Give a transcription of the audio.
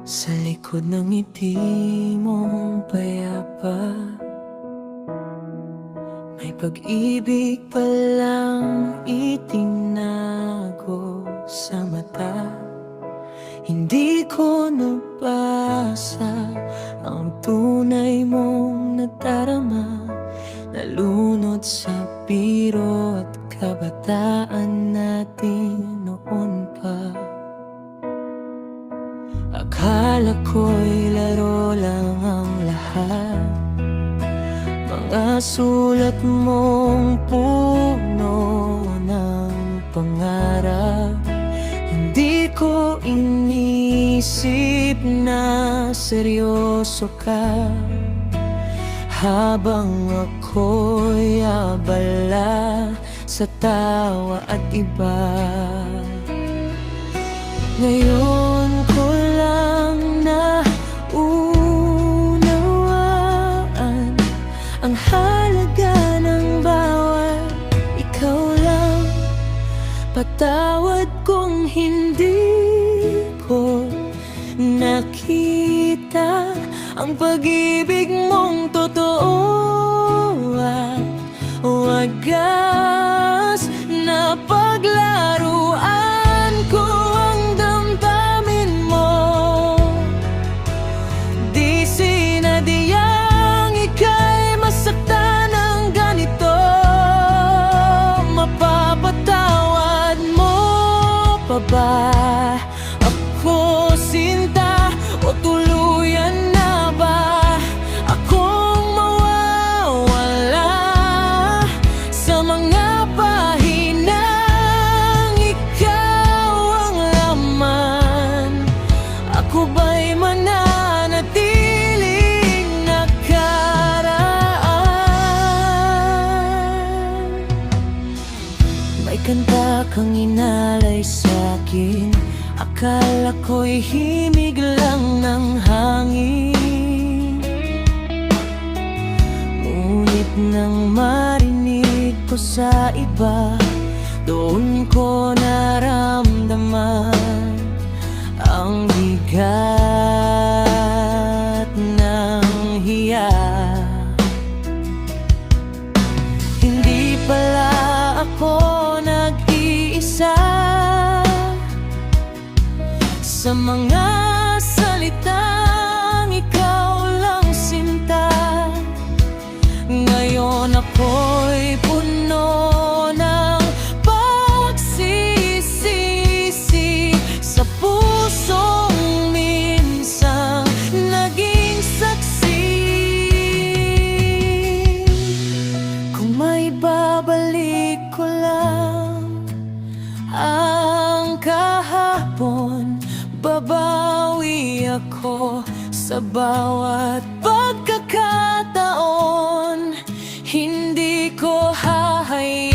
Sa likod ng ngiti mong payapa, may pag-ibig palang itinago sa mata. Hindi ko nabasa ang tunay mong nadarama, nalunod sa biro at kabataan natin noon pa. Akala ko'y laro lang ang lahat, mga sulat mong puno ng pangarap. Hindi ko inisip na seryoso ka, habang ako'y abala sa tawa at iba. Ngayon ko lang naunawaan ang halaga ng bawat ikaw lang. Patawad kung hindi ko nakita ang pag-ibig mong totoo at wagas na paglaruan ko ang damdamin mo. Di sinadyang ika'y masaktan ng ganito. Mapapatawad mo pa ba ako, sinta, o tuluyan na ba akong mawawala sa mga pahinang ikaw ang laman? Ako ba'y mananatiling nakaraan? May kanta kang inalay sa'kin, akala ko'y himig lang ng hangin. Ngunit nang marinig ko sa iba, doon ko naramdaman ang bigat ng hiya. Hindi pala ako nag-iisa sa mga salitang ikaw lang, sinta. Ngayon ako'y puno ng pagsisisi sa pusong minsang naging saksi. Kung may babalik ko lang ang kahapon, babawi ako sa bawat pagkakataon. Hindi ko hahayaan